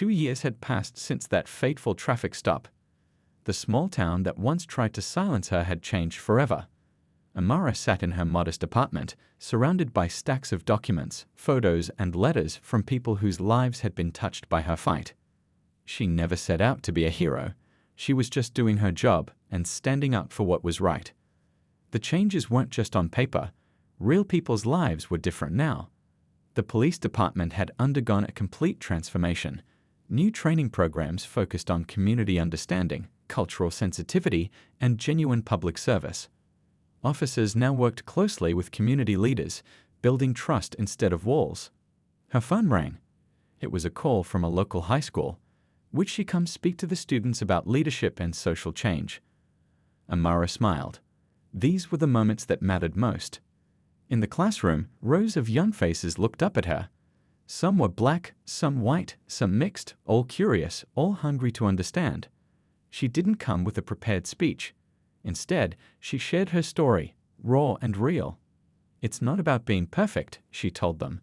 2 years had passed since that fateful traffic stop. The small town that once tried to silence her had changed forever. Amara sat in her modest apartment, surrounded by stacks of documents, photos, and letters from people whose lives had been touched by her fight. She never set out to be a hero. She was just doing her job and standing up for what was right. The changes weren't just on paper. Real people's lives were different now. The police department had undergone a complete transformation. New training programs focused on community understanding, cultural sensitivity, and genuine public service. Officers now worked closely with community leaders, building trust instead of walls. Her phone rang. It was a call from a local high school. Would she come speak to the students about leadership and social change? Amara smiled. These were the moments that mattered most. In the classroom, rows of young faces looked up at her. Some were black, some white, some mixed, all curious, all hungry to understand. She didn't come with a prepared speech. Instead, she shared her story, raw and real. It's not about being perfect, she told them.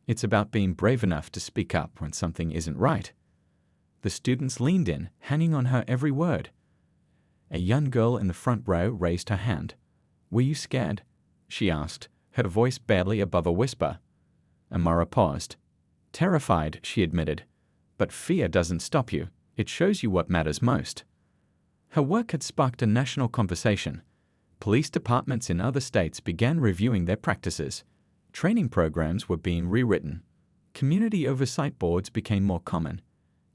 It's about being brave enough to speak up when something isn't right. The students leaned in, hanging on her every word. A young girl in the front row raised her hand. "Were you scared?" she asked, her voice barely above a whisper. Amara paused. "Terrified," she admitted. "But fear doesn't stop you. It shows you what matters most." Her work had sparked a national conversation. Police departments in other states began reviewing their practices. Training programs were being rewritten. Community oversight boards became more common.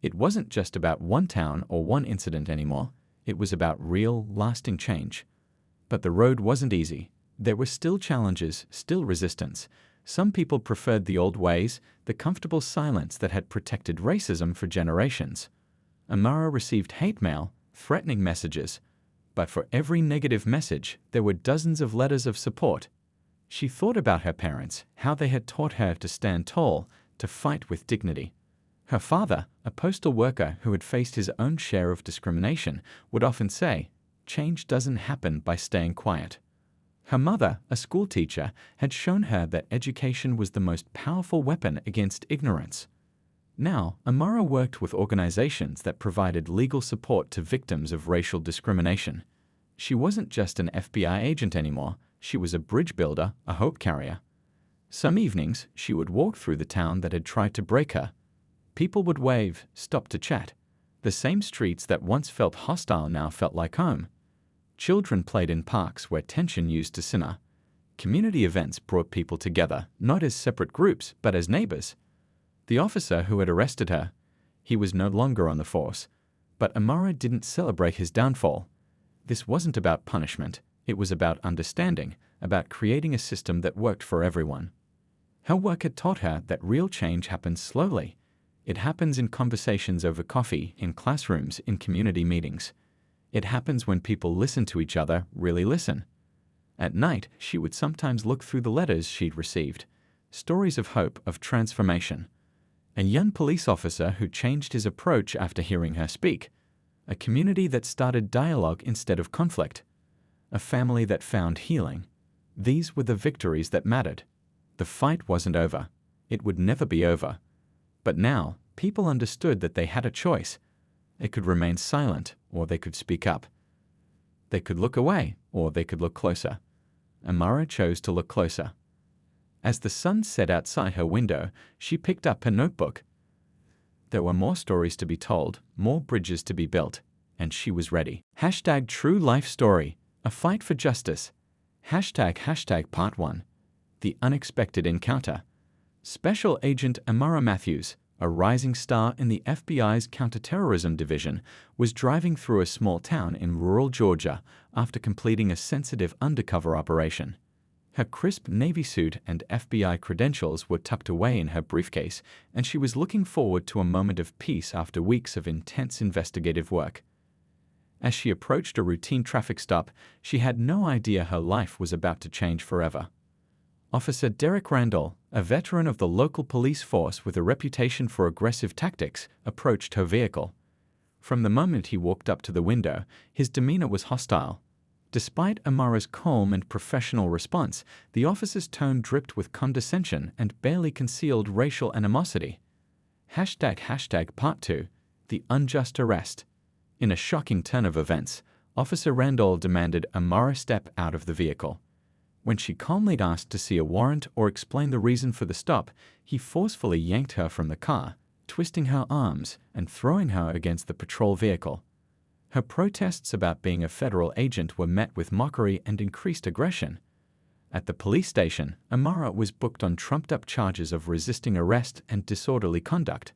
It wasn't just about one town or one incident anymore. It was about real, lasting change. But the road wasn't easy. There were still challenges, still resistance. Some people preferred the old ways, the comfortable silence that had protected racism for generations. Amara received hate mail, threatening messages. But for every negative message, there were dozens of letters of support. She thought about her parents, how they had taught her to stand tall, to fight with dignity. Her father, a postal worker who had faced his own share of discrimination, would often say, "Change doesn't happen by staying quiet." Her mother, a school teacher, had shown her that education was the most powerful weapon against ignorance. Now, Amara worked with organizations that provided legal support to victims of racial discrimination. She wasn't just an FBI agent anymore. She was a bridge builder, a hope carrier. Some evenings, she would walk through the town that had tried to break her. People would wave, stop to chat. The same streets that once felt hostile now felt like home. Children played in parks where tension used to simmer. Community events brought people together, not as separate groups, but as neighbors. The officer who had arrested her, he was no longer on the force. But Amara didn't celebrate his downfall. This wasn't about punishment. It was about understanding, about creating a system that worked for everyone. Her work had taught her that real change happens slowly. It happens in conversations over coffee, in classrooms, in community meetings. It happens when people listen to each other, really listen. At night, she would sometimes look through the letters she'd received. Stories of hope, of transformation. A young police officer who changed his approach after hearing her speak. A community that started dialogue instead of conflict. A family that found healing. These were the victories that mattered. The fight wasn't over. It would never be over. But now, people understood that they had a choice. They could remain silent, or they could speak up. They could look away, or they could look closer. Amara chose to look closer. As the sun set outside her window, she picked up her notebook. There were more stories to be told, more bridges to be built, and she was ready. #True Life Story, a fight for justice. Part 1. The unexpected encounter. Special Agent Amara Matthews, a rising star in the FBI's counterterrorism division, was driving through a small town in rural Georgia after completing a sensitive undercover operation. Her crisp Navy suit and FBI credentials were tucked away in her briefcase, and she was looking forward to a moment of peace after weeks of intense investigative work. As she approached a routine traffic stop, she had no idea her life was about to change forever. Officer Derek Randall, a veteran of the local police force with a reputation for aggressive tactics, approached her vehicle. From the moment he walked up to the window, his demeanor was hostile. Despite Amara's calm and professional response, the officer's tone dripped with condescension and barely concealed racial animosity. Part 2. The unjust arrest. In a shocking turn of events, Officer Randall demanded Amara step out of the vehicle. When she calmly asked to see a warrant or explain the reason for the stop, he forcefully yanked her from the car, twisting her arms and throwing her against the patrol vehicle. Her protests about being a federal agent were met with mockery and increased aggression. At the police station, Amara was booked on trumped-up charges of resisting arrest and disorderly conduct.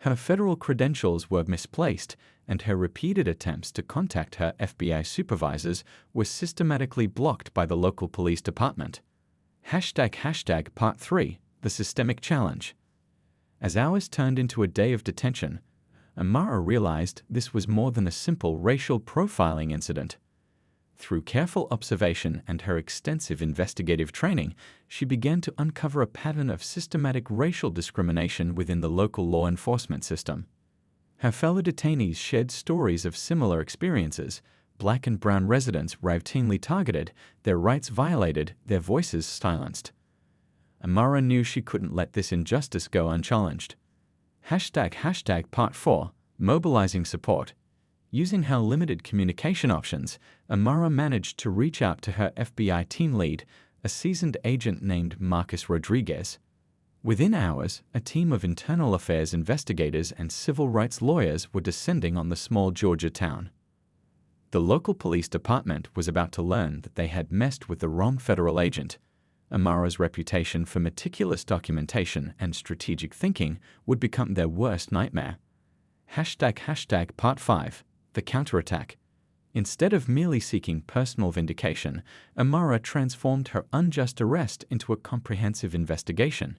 Her federal credentials were misplaced, and her repeated attempts to contact her FBI supervisors were systematically blocked by the local police department. Part 3. The Systemic Challenge. As hours turned into a day of detention, Amara realized this was more than a simple racial profiling incident. Through careful observation and her extensive investigative training, she began to uncover a pattern of systematic racial discrimination within the local law enforcement system. Her fellow detainees shared stories of similar experiences. Black and brown residents routinely targeted, their rights violated, their voices silenced. Amara knew she couldn't let this injustice go unchallenged. Part 4. Mobilizing support. Using her limited communication options, Amara managed to reach out to her FBI team lead, a seasoned agent named Marcus Rodriguez. Within hours, a team of internal affairs investigators and civil rights lawyers were descending on the small Georgia town. The local police department was about to learn that they had messed with the wrong federal agent. Amara's reputation for meticulous documentation and strategic thinking would become their worst nightmare. Part 5. The counterattack. Instead of merely seeking personal vindication, Amara transformed her unjust arrest into a comprehensive investigation.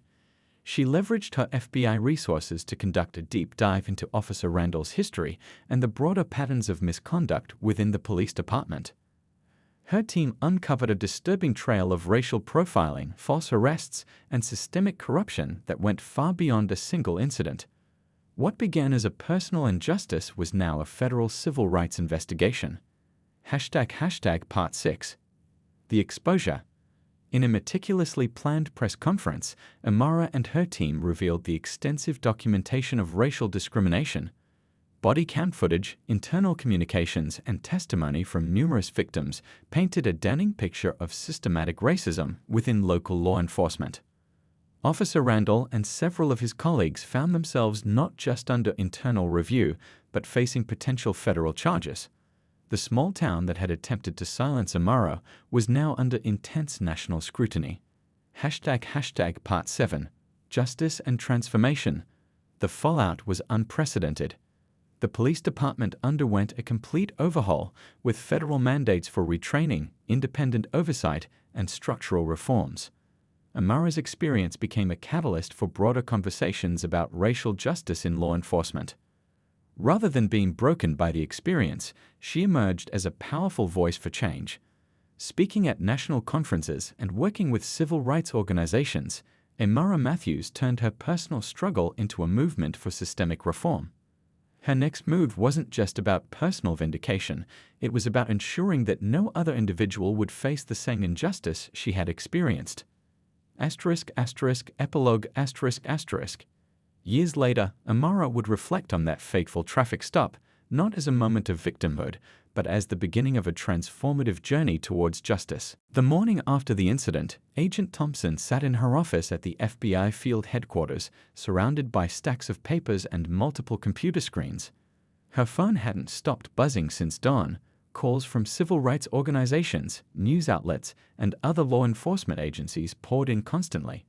She leveraged her FBI resources to conduct a deep dive into Officer Randall's history and the broader patterns of misconduct within the police department. Her team uncovered a disturbing trail of racial profiling, false arrests, and systemic corruption that went far beyond a single incident. What began as a personal injustice was now a federal civil rights investigation. Part 6. The exposure. In a meticulously planned press conference, Amara and her team revealed the extensive documentation of racial discrimination. Body cam footage, internal communications, and testimony from numerous victims painted a damning picture of systematic racism within local law enforcement. Officer Randall and several of his colleagues found themselves not just under internal review, but facing potential federal charges. The small town that had attempted to silence Amara was now under intense national scrutiny. Part 7. Justice and Transformation. The fallout was unprecedented. The police department underwent a complete overhaul, with federal mandates for retraining, independent oversight, and structural reforms. Amara's experience became a catalyst for broader conversations about racial justice in law enforcement. Rather than being broken by the experience, she emerged as a powerful voice for change. Speaking at national conferences and working with civil rights organizations, Amara Matthews turned her personal struggle into a movement for systemic reform. Her next move wasn't just about personal vindication, it was about ensuring that no other individual would face the same injustice she had experienced. Epilogue. Years later, Amara would reflect on that fateful traffic stop, not as a moment of victimhood, but as the beginning of a transformative journey towards justice. The morning after the incident, Agent Thompson sat in her office at the FBI field headquarters, surrounded by stacks of papers and multiple computer screens. Her phone hadn't stopped buzzing since dawn. Calls from civil rights organizations, news outlets, and other law enforcement agencies poured in constantly.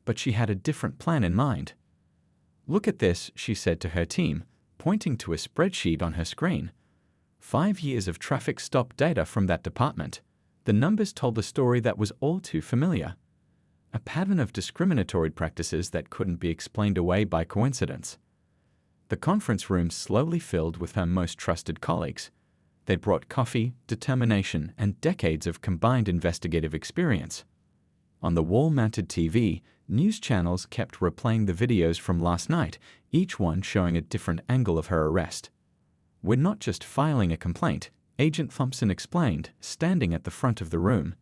But she had a different plan in mind. "Look at this," she said to her team, pointing to a spreadsheet on her screen. 5 years of traffic stop data from that department. The numbers told a story that was all too familiar. A pattern of discriminatory practices that couldn't be explained away by coincidence. The conference room slowly filled with her most trusted colleagues. They brought coffee, determination, and decades of combined investigative experience. On the wall-mounted TV, news channels kept replaying the videos from last night, each one showing a different angle of her arrest. "We're not just filing a complaint," Agent Thompson explained, standing at the front of the room.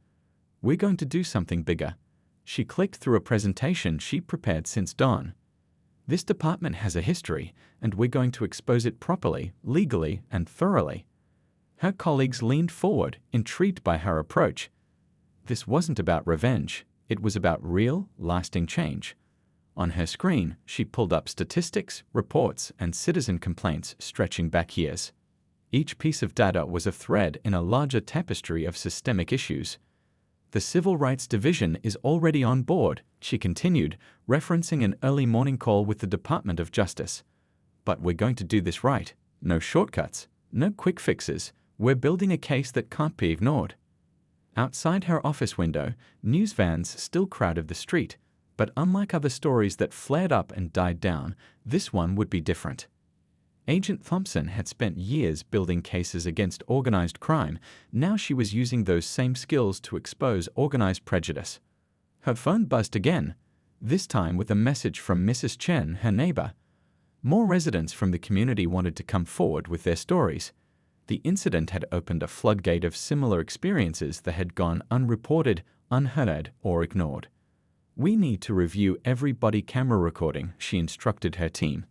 "We're going to do something bigger." She clicked through a presentation she prepared since dawn. This department has a history, and we're going to expose it properly, legally, and thoroughly." Her colleagues leaned forward, intrigued by her approach. This wasn't about revenge. It was about real, lasting change. On her screen, she pulled up statistics, reports, and citizen complaints stretching back years. Each piece of data was a thread in a larger tapestry of systemic issues. "The Civil Rights Division is already on board," she continued, referencing an early morning call with the Department of Justice. "But we're going to do this right. No shortcuts, no quick fixes. We're building a case that can't be ignored." Outside her office window, news vans still crowded the street, but unlike other stories that flared up and died down, this one would be different. Agent Thompson had spent years building cases against organized crime. Now she was using those same skills to expose organized prejudice. Her phone buzzed again, this time with a message from Mrs. Chen, her neighbor. More residents from the community wanted to come forward with their stories. The incident had opened a floodgate of similar experiences that had gone unreported, unheard, or ignored. "We need to review every body camera recording," she instructed her team.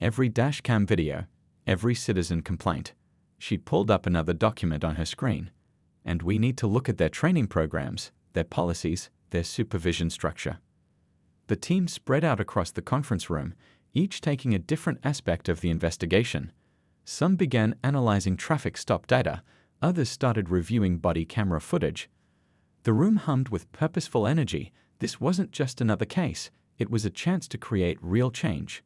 "Every dashcam video, every citizen complaint." She pulled up another document on her screen. "And we need to look at their training programs, their policies, their supervision structure." The team spread out across the conference room, each taking a different aspect of the investigation. Some began analyzing traffic stop data, others started reviewing body camera footage. The room hummed with purposeful energy. This wasn't just another case, it was a chance to create real change.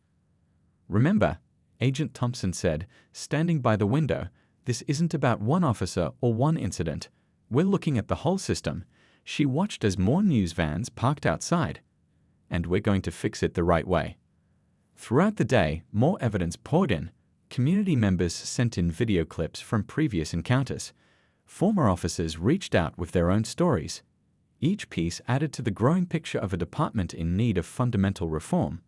"Remember," Agent Thompson said, standing by the window, "this isn't about one officer or one incident. We're looking at the whole system." She watched as more news vans parked outside. "And we're going to fix it the right way." Throughout the day, more evidence poured in. Community members sent in video clips from previous encounters. Former officers reached out with their own stories. Each piece added to the growing picture of a department in need of fundamental reform.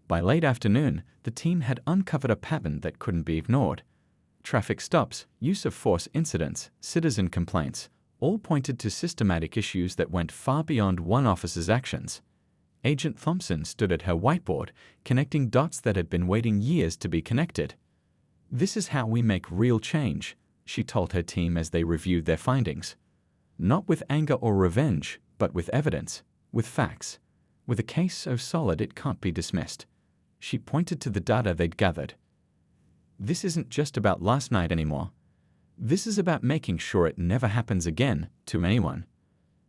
By late afternoon, the team had uncovered a pattern that couldn't be ignored. Traffic stops, use of force incidents, citizen complaints, all pointed to systematic issues that went far beyond one officer's actions. Agent Thompson stood at her whiteboard, connecting dots that had been waiting years to be connected. "This is how we make real change," she told her team as they reviewed their findings. "Not with anger or revenge, but with evidence, with facts, with a case so solid it can't be dismissed." She pointed to the data they'd gathered. "This isn't just about last night anymore. This is about making sure it never happens again to anyone."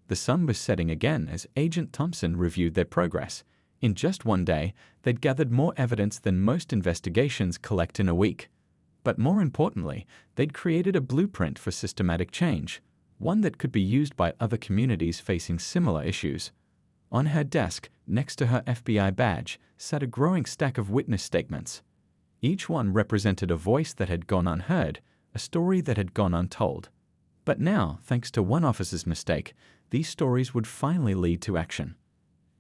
The sun was setting again as Agent Thompson reviewed their progress. In just one day, they'd gathered more evidence than most investigations collect in a week. But more importantly, they'd created a blueprint for systematic change, one that could be used by other communities facing similar issues. On her desk, next to her FBI badge, sat a growing stack of witness statements. Each one represented a voice that had gone unheard, a story that had gone untold. But now, thanks to one officer's mistake, these stories would finally lead to action.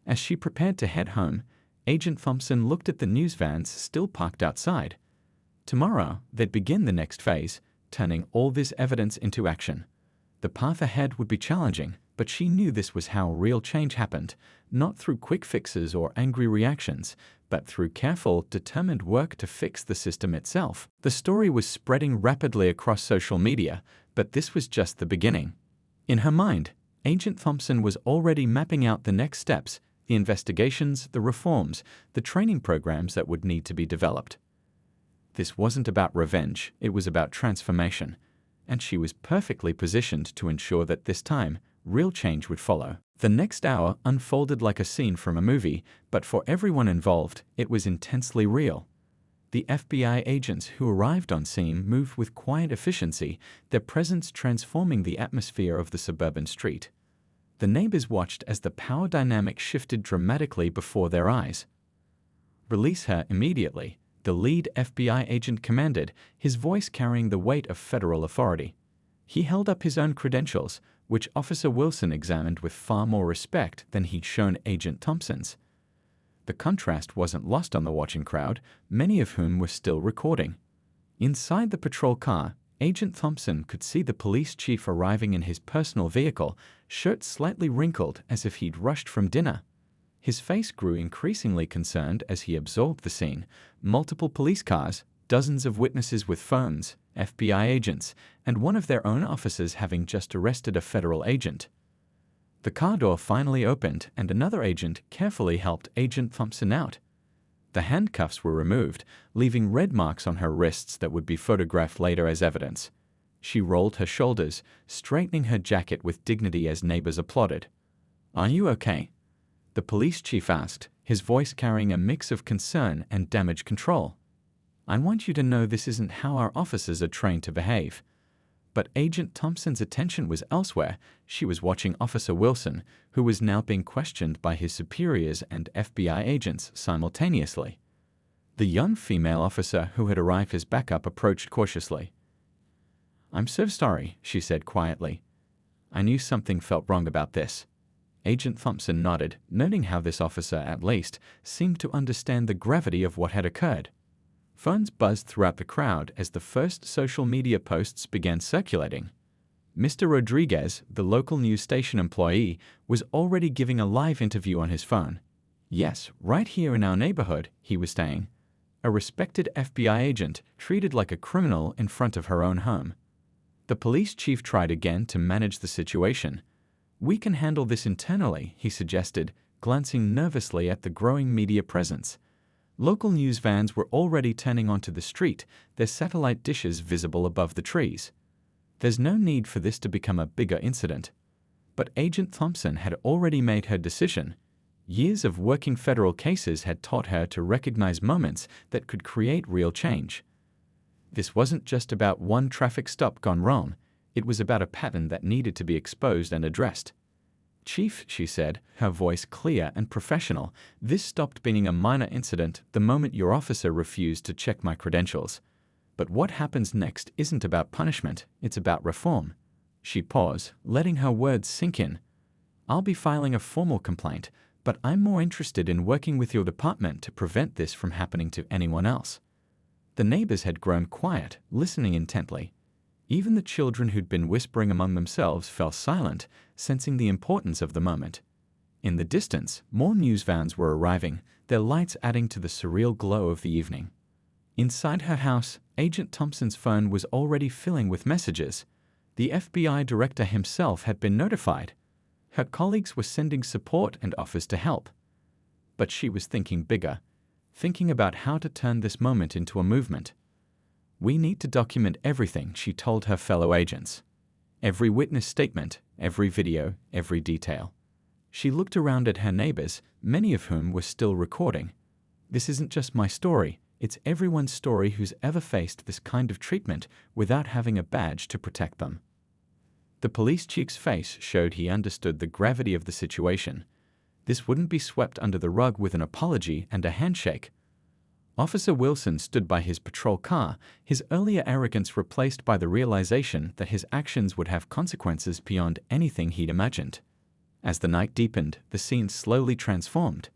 As she prepared to head home, Agent Thompson looked at the news vans still parked outside. Tomorrow, they'd begin the next phase, turning all this evidence into action. The path ahead would be challenging, but she knew this was how real change happened, not through quick fixes or angry reactions, but through careful, determined work to fix the system itself. The story was spreading rapidly across social media, but this was just the beginning. In her mind, Agent Thompson was already mapping out the next steps, the investigations, the reforms, the training programs that would need to be developed. This wasn't about revenge, it was about transformation, and she was perfectly positioned to ensure that this time, real change would follow. The next hour unfolded like a scene from a movie, but for everyone involved, it was intensely real. The FBI agents who arrived on scene moved with quiet efficiency, their presence transforming the atmosphere of the suburban street. The neighbors watched as the power dynamic shifted dramatically before their eyes. "Release her immediately," the lead FBI agent commanded, his voice carrying the weight of federal authority. He held up his own credentials, which Officer Wilson examined with far more respect than he'd shown Agent Thompson's. The contrast wasn't lost on the watching crowd, many of whom were still recording. Inside the patrol car, Agent Thompson could see the police chief arriving in his personal vehicle, shirt slightly wrinkled as if he'd rushed from dinner. His face grew increasingly concerned as he absorbed the scene. Multiple police cars, dozens of witnesses with phones, FBI agents, and one of their own officers having just arrested a federal agent. The car door finally opened and another agent carefully helped Agent Thompson out. The handcuffs were removed, leaving red marks on her wrists that would be photographed later as evidence. She rolled her shoulders, straightening her jacket with dignity as neighbors applauded. "Are you okay?" the police chief asked, his voice carrying a mix of concern and damage control. "I want you to know this isn't how our officers are trained to behave." But Agent Thompson's attention was elsewhere. She was watching Officer Wilson, who was now being questioned by his superiors and FBI agents simultaneously. The young female officer who had arrived as backup approached cautiously. "I'm so sorry," she said quietly. "I knew something felt wrong about this." Agent Thompson nodded, noting how this officer, at least, seemed to understand the gravity of what had occurred. Phones buzzed throughout the crowd as the first social media posts began circulating. Mr. Rodriguez, the local news station employee, was already giving a live interview on his phone. "Yes, right here in our neighborhood," he was saying. A respected FBI agent treated like a criminal in front of her own home. The police chief tried again to manage the situation. "We can handle this internally," he suggested, glancing nervously at the growing media presence. Local news vans were already turning onto the street, their satellite dishes visible above the trees. There's no need for this to become a bigger incident. But Agent Thompson had already made her decision. Years of working federal cases had taught her to recognize moments that could create real change. This wasn't just about one traffic stop gone wrong. It was about a pattern that needed to be exposed and addressed. "Chief," she said, her voice clear and professional, "this stopped being a minor incident the moment your officer refused to check my credentials. But what happens next isn't about punishment, it's about reform." She paused, letting her words sink in. "I'll be filing a formal complaint, but I'm more interested in working with your department to prevent this from happening to anyone else." The neighbors had grown quiet, listening intently. Even the children who'd been whispering among themselves fell silent, sensing the importance of the moment. In the distance, more news vans were arriving, their lights adding to the surreal glow of the evening. Inside her house, Agent Thompson's phone was already filling with messages. The FBI director himself had been notified. Her colleagues were sending support and offers to help. But she was thinking bigger, thinking about how to turn this moment into a movement. "We need to document everything," she told her fellow agents. "Every witness statement, every video, every detail." She looked around at her neighbors, many of whom were still recording. "This isn't just my story, it's everyone's story who's ever faced this kind of treatment without having a badge to protect them." The police chief's face showed he understood the gravity of the situation. This wouldn't be swept under the rug with an apology and a handshake. Officer Wilson stood by his patrol car, his earlier arrogance replaced by the realization that his actions would have consequences beyond anything he'd imagined. As the night deepened, the scene slowly transformed.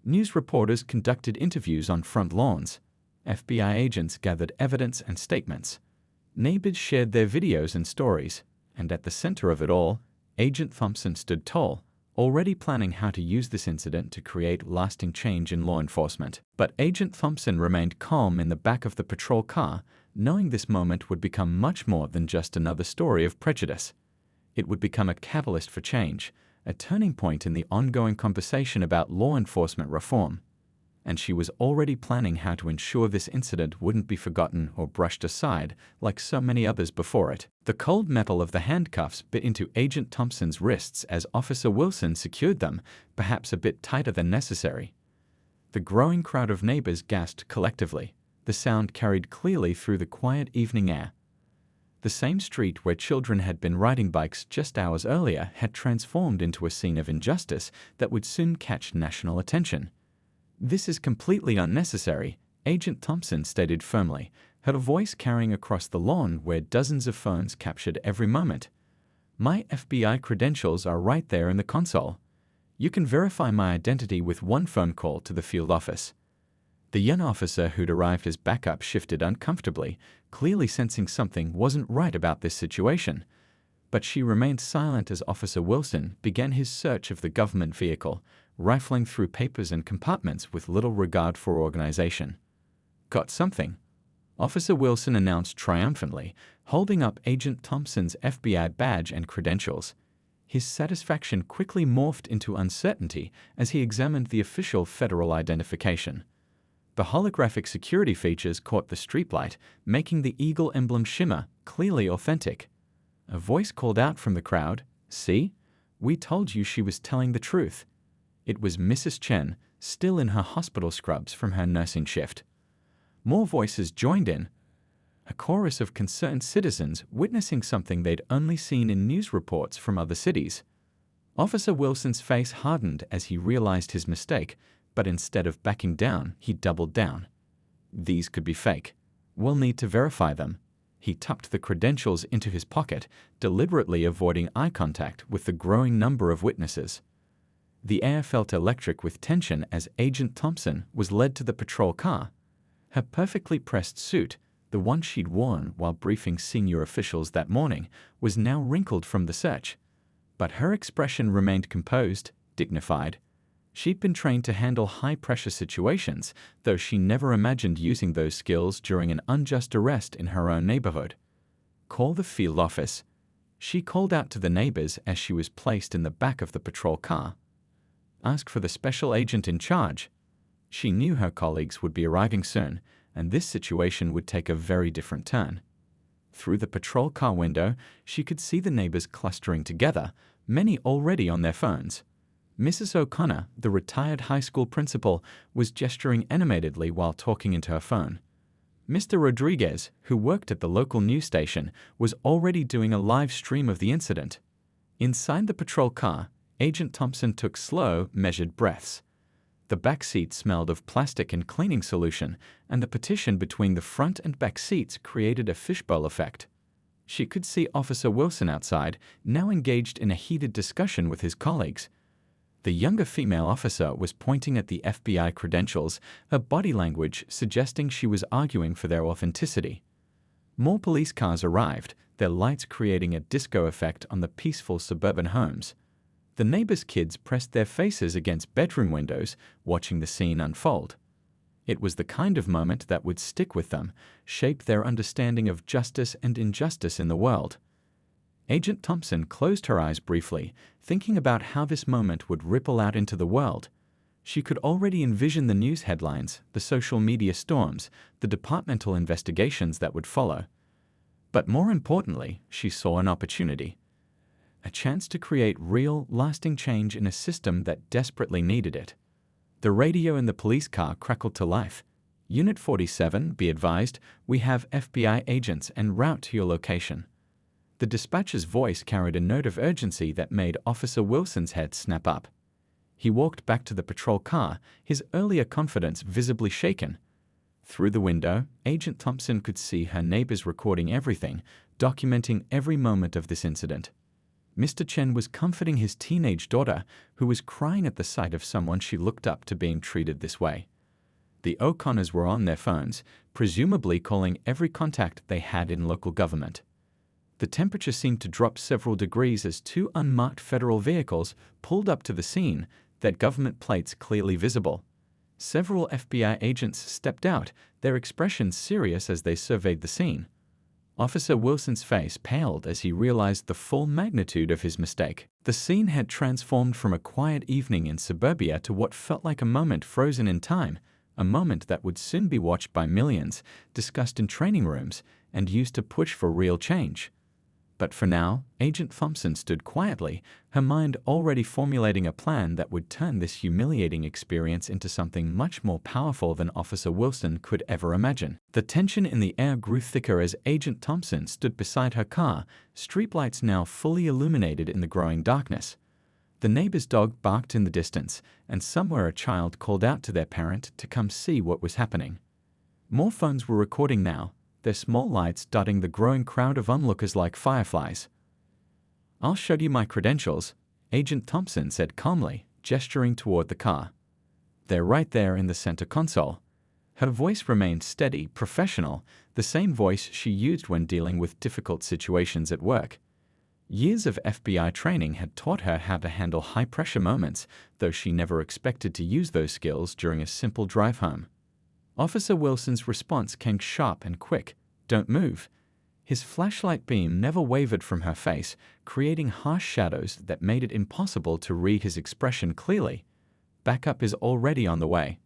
News reporters conducted interviews on front lawns. FBI agents gathered evidence and statements. Neighbors shared their videos and stories, and at the center of it all, Agent Thompson stood tall, already planning how to use this incident to create lasting change in law enforcement. But Agent Thompson remained calm in the back of the patrol car, knowing this moment would become much more than just another story of prejudice. It would become a catalyst for change, a turning point in the ongoing conversation about law enforcement reform. And she was already planning how to ensure this incident wouldn't be forgotten or brushed aside like so many others before it. The cold metal of the handcuffs bit into Agent Thompson's wrists as Officer Wilson secured them, perhaps a bit tighter than necessary. The growing crowd of neighbors gasped collectively. The sound carried clearly through the quiet evening air. The same street where children had been riding bikes just hours earlier had transformed into a scene of injustice that would soon catch national attention. "This is completely unnecessary," Agent Thompson stated firmly, her voice carrying across the lawn where dozens of phones captured every moment. "My FBI credentials are right there in the console. You can verify my identity with one phone call to the field office." The young officer who'd arrived as backup shifted uncomfortably, clearly sensing something wasn't right about this situation. But she remained silent as Officer Wilson began his search of the government vehicle, rifling through papers and compartments with little regard for organization. "Got something?" Officer Wilson announced triumphantly, holding up Agent Thompson's FBI badge and credentials. His satisfaction quickly morphed into uncertainty as he examined the official federal identification. The holographic security features caught the streetlight, making the eagle emblem shimmer clearly authentic. A voice called out from the crowd, "See? We told you she was telling the truth." It was Mrs. Chen, still in her hospital scrubs from her nursing shift. More voices joined in, a chorus of concerned citizens witnessing something they'd only seen in news reports from other cities. Officer Wilson's face hardened as he realized his mistake, but instead of backing down, he doubled down. "These could be fake. We'll need to verify them." He tucked the credentials into his pocket, deliberately avoiding eye contact with the growing number of witnesses. The air felt electric with tension as Agent Thompson was led to the patrol car. Her perfectly pressed suit, the one she'd worn while briefing senior officials that morning, was now wrinkled from the search. But her expression remained composed, dignified. She'd been trained to handle high-pressure situations, though she never imagined using those skills during an unjust arrest in her own neighborhood. "Call the field office," she called out to the neighbors as she was placed in the back of the patrol car. "Ask for the special agent in charge." She knew her colleagues would be arriving soon, and this situation would take a very different turn. Through the patrol car window, she could see the neighbors clustering together, many already on their phones. Mrs. O'Connor, the retired high school principal, was gesturing animatedly while talking into her phone. Mr. Rodriguez, who worked at the local news station, was already doing a live stream of the incident. Inside the patrol car, Agent Thompson took slow, measured breaths. The back seat smelled of plastic and cleaning solution, and the partition between the front and back seats created a fishbowl effect. She could see Officer Wilson outside, now engaged in a heated discussion with his colleagues. The younger female officer was pointing at the FBI credentials, her body language suggesting she was arguing for their authenticity. More police cars arrived, their lights creating a disco effect on the peaceful suburban homes. The neighbors' kids pressed their faces against bedroom windows, watching the scene unfold. It was the kind of moment that would stick with them, shape their understanding of justice and injustice in the world. Agent Thompson closed her eyes briefly, thinking about how this moment would ripple out into the world. She could already envision the news headlines, the social media storms, the departmental investigations that would follow. But more importantly, she saw an opportunity. A chance to create real, lasting change in a system that desperately needed it. The radio in the police car crackled to life. "Unit 47, be advised, we have FBI agents en route to your location." The dispatcher's voice carried a note of urgency that made Officer Wilson's head snap up. He walked back to the patrol car, his earlier confidence visibly shaken. Through the window, Agent Thompson could see her neighbors recording everything, documenting every moment of this incident. Mr. Chen was comforting his teenage daughter, who was crying at the sight of someone she looked up to being treated this way. The O'Connors were on their phones, presumably calling every contact they had in local government. The temperature seemed to drop several degrees as two unmarked federal vehicles pulled up to the scene, their government plates clearly visible. Several FBI agents stepped out, their expressions serious as they surveyed the scene. Officer Wilson's face paled as he realized the full magnitude of his mistake. The scene had transformed from a quiet evening in suburbia to what felt like a moment frozen in time, a moment that would soon be watched by millions, discussed in training rooms, and used to push for real change. But for now, Agent Thompson stood quietly, her mind already formulating a plan that would turn this humiliating experience into something much more powerful than Officer Wilson could ever imagine. The tension in the air grew thicker as Agent Thompson stood beside her car, streetlights now fully illuminated in the growing darkness. The neighbor's dog barked in the distance, and somewhere a child called out to their parent to come see what was happening. More phones were recording now, their small lights dotting the growing crowd of onlookers like fireflies. "I'll show you my credentials," Agent Thompson said calmly, gesturing toward the car. "They're right there in the center console." Her voice remained steady, professional, the same voice she used when dealing with difficult situations at work. Years of FBI training had taught her how to handle high-pressure moments, though she never expected to use those skills during a simple drive home. Officer Wilson's response came sharp and quick. "Don't move." His flashlight beam never wavered from her face, creating harsh shadows that made it impossible to read his expression clearly. Backup is already on the way.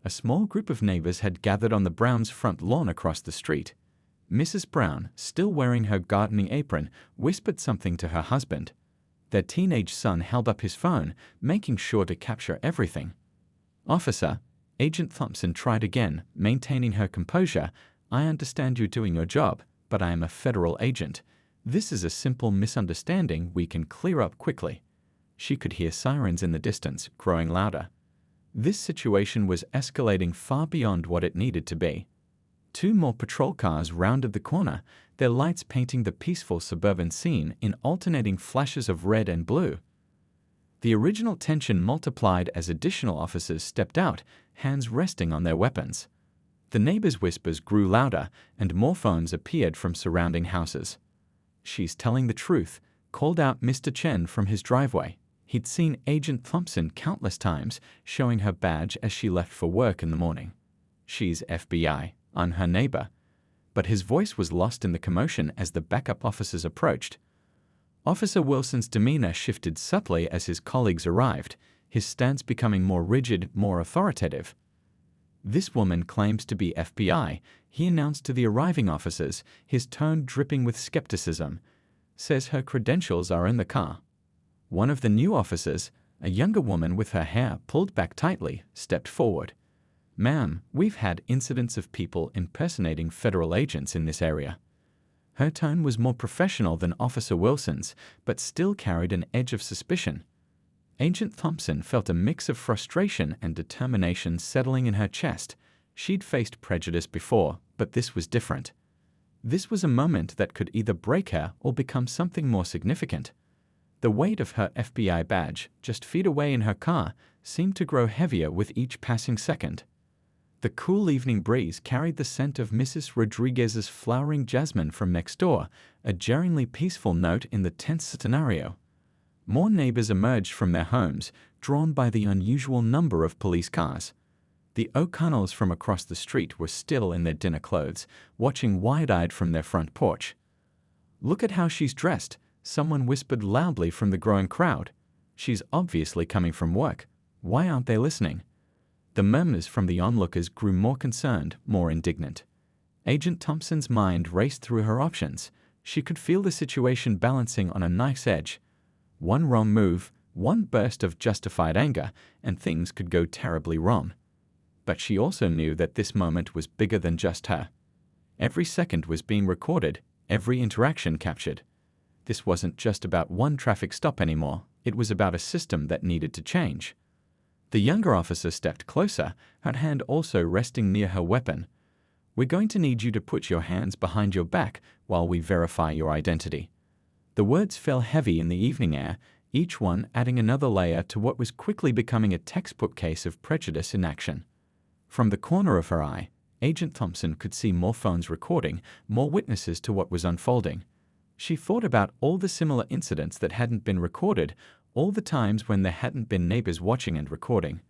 A small group of neighbors had gathered on the Browns' front lawn across the street. Mrs. Brown, still wearing her gardening apron, whispered something to her husband. Their teenage son held up his phone, making sure to capture everything. "Officer," Agent Thompson tried again, maintaining her composure. "I understand you're doing your job, but I am a federal agent. This is a simple misunderstanding we can clear up quickly." She could hear sirens in the distance, growing louder. This situation was escalating far beyond what it needed to be. 2 more patrol cars rounded the corner, their lights painting the peaceful suburban scene in alternating flashes of red and blue. The original tension multiplied as additional officers stepped out, hands resting on their weapons. The neighbors' whispers grew louder, and more phones appeared from surrounding houses. "She's telling the truth," called out Mr. Chen from his driveway. He'd seen Agent Thompson countless times, showing her badge as she left for work in the morning. "She's FBI. I'm her neighbor." But his voice was lost in the commotion as the backup officers approached. Officer Wilson's demeanor shifted subtly as his colleagues arrived, his stance becoming more rigid, more authoritative. "This woman claims to be FBI," he announced to the arriving officers, his tone dripping with skepticism. "Says her credentials are in the car." One of the new officers, a younger woman with her hair pulled back tightly, stepped forward. "Ma'am, we've had incidents of people impersonating federal agents in this area." Her tone was more professional than Officer Wilson's, but still carried an edge of suspicion. Agent Thompson felt a mix of frustration and determination settling in her chest. She'd faced prejudice before, but this was different. This was a moment that could either break her or become something more significant. The weight of her FBI badge, just feet away in her car, seemed to grow heavier with each passing second. The cool evening breeze carried the scent of Mrs. Rodriguez's flowering jasmine from next door, a jarringly peaceful note in the tense scenario. More neighbors emerged from their homes, drawn by the unusual number of police cars. The O'Connells from across the street were still in their dinner clothes, watching wide-eyed from their front porch. "Look at how she's dressed," someone whispered loudly from the growing crowd. "She's obviously coming from work. Why aren't they listening?" The murmurs from the onlookers grew more concerned, more indignant. Agent Thompson's mind raced through her options. She could feel the situation balancing on a knife's edge. One wrong move, one burst of justified anger, and things could go terribly wrong. But she also knew that this moment was bigger than just her. Every second was being recorded, every interaction captured. This wasn't just about one traffic stop anymore, it was about a system that needed to change. The younger officer stepped closer, her hand also resting near her weapon. "We're going to need you to put your hands behind your back while we verify your identity." The words fell heavy in the evening air, each one adding another layer to what was quickly becoming a textbook case of prejudice in action. From the corner of her eye, Agent Thompson could see more phones recording, more witnesses to what was unfolding. She thought about all the similar incidents that hadn't been recorded, all the times when there hadn't been neighbors watching and recording.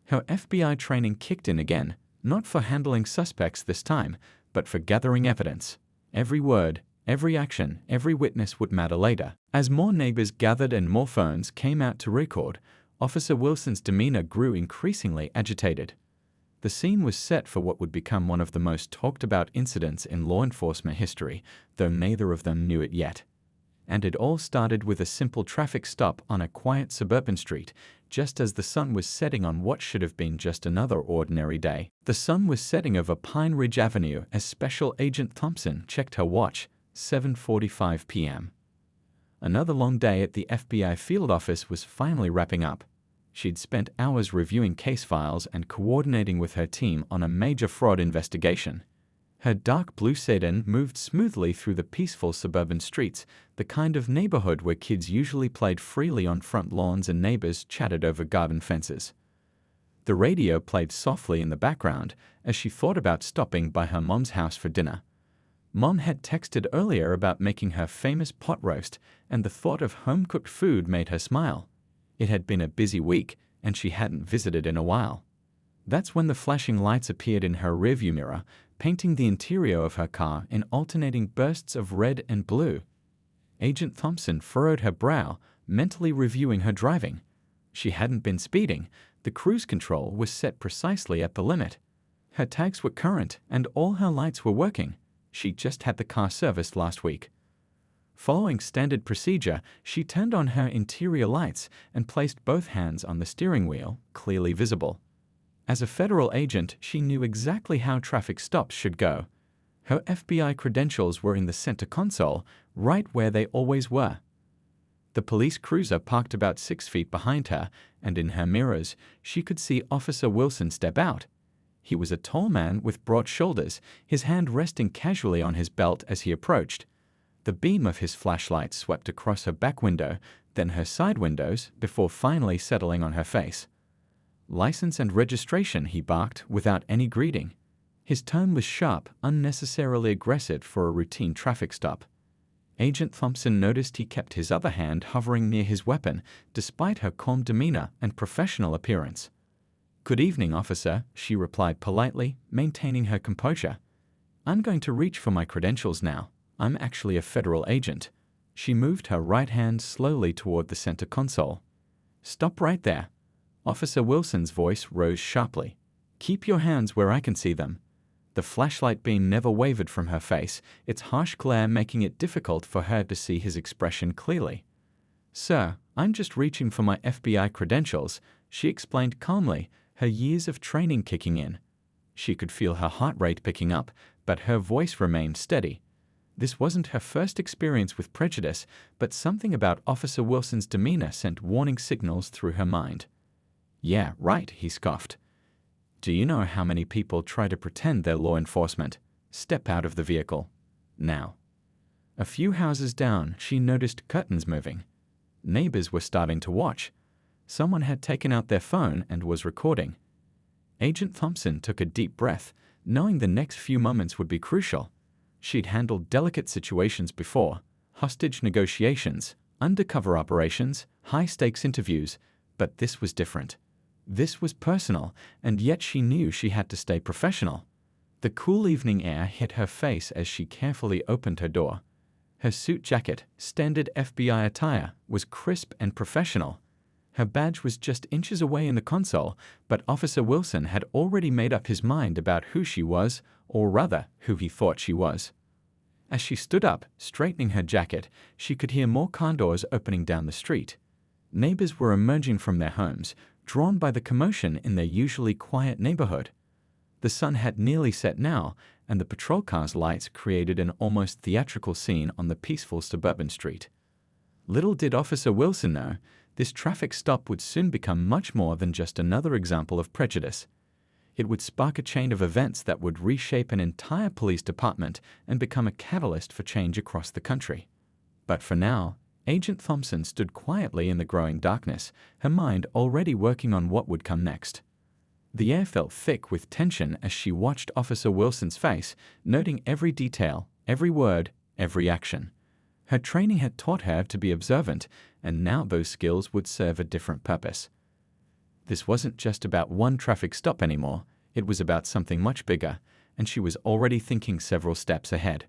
Her FBI training kicked in again, not for handling suspects this time, but for gathering evidence. Every word, every action, every witness would matter later. As more neighbors gathered and more phones came out to record, Officer Wilson's demeanor grew increasingly agitated. The scene was set for what would become one of the most talked about incidents in law enforcement history, though neither of them knew it yet. And it all started with a simple traffic stop on a quiet suburban street, just as the sun was setting on what should have been just another ordinary day. The sun was setting over Pine Ridge Avenue as Special Agent Thompson checked her watch, 7:45 p.m. Another long day at the FBI field office was finally wrapping up. She'd spent hours reviewing case files and coordinating with her team on a major fraud investigation. Her dark blue sedan moved smoothly through the peaceful suburban streets, the kind of neighborhood where kids usually played freely on front lawns and neighbors chatted over garden fences. The radio played softly in the background as she thought about stopping by her mom's house for dinner. Mom had texted earlier about making her famous pot roast, and the thought of home-cooked food made her smile. It had been a busy week, and she hadn't visited in a while. That's when the flashing lights appeared in her rearview mirror, painting the interior of her car in alternating bursts of red and blue. Agent Thompson furrowed her brow, mentally reviewing her driving. She hadn't been speeding. The cruise control was set precisely at the limit. Her tags were current, and all her lights were working. She just had the car serviced last week. Following standard procedure, she turned on her interior lights and placed both hands on the steering wheel, clearly visible. As a federal agent, she knew exactly how traffic stops should go. Her FBI credentials were in the center console, right where they always were. The police cruiser parked about 6 feet behind her, and in her mirrors, she could see Officer Wilson step out. He was a tall man with broad shoulders, his hand resting casually on his belt as he approached. The beam of his flashlight swept across her back window, then her side windows, before finally settling on her face. "License and registration," he barked, without any greeting. His tone was sharp, unnecessarily aggressive for a routine traffic stop. Agent Thompson noticed he kept his other hand hovering near his weapon, despite her calm demeanor and professional appearance. "Good evening, officer," she replied politely, maintaining her composure. "I'm going to reach for my credentials now. I'm actually a federal agent." She moved her right hand slowly toward the center console. "Stop right there." Officer Wilson's voice rose sharply. "Keep your hands where I can see them." The flashlight beam never wavered from her face, its harsh glare making it difficult for her to see his expression clearly. "Sir, I'm just reaching for my FBI credentials," she explained calmly, her years of training kicking in. She could feel her heart rate picking up, but her voice remained steady. This wasn't her first experience with prejudice, but something about Officer Wilson's demeanor sent warning signals through her mind. "Yeah, right," he scoffed. "Do you know how many people try to pretend they're law enforcement? Step out of the vehicle. Now." A few houses down, she noticed curtains moving. Neighbors were starting to watch. Someone had taken out their phone and was recording. Agent Thompson took a deep breath, knowing the next few moments would be crucial. She'd handled delicate situations before: hostage negotiations, undercover operations, high-stakes interviews, but this was different. This was personal, and yet she knew she had to stay professional. The cool evening air hit her face as she carefully opened her door. Her suit jacket, standard FBI attire, was crisp and professional. Her badge was just inches away in the console, but Officer Wilson had already made up his mind about who she was, or rather, who he thought she was. As she stood up, straightening her jacket, she could hear more car doors opening down the street. Neighbors were emerging from their homes, drawn by the commotion in their usually quiet neighborhood. The sun had nearly set now, and the patrol car's lights created an almost theatrical scene on the peaceful suburban street. Little did Officer Wilson know, this traffic stop would soon become much more than just another example of prejudice. It would spark a chain of events that would reshape an entire police department and become a catalyst for change across the country. But for now, Agent Thompson stood quietly in the growing darkness, her mind already working on what would come next. The air felt thick with tension as she watched Officer Wilson's face, noting every detail, every word, every action. Her training had taught her to be observant, and now those skills would serve a different purpose. This wasn't just about one traffic stop anymore, it was about something much bigger, and she was already thinking several steps ahead.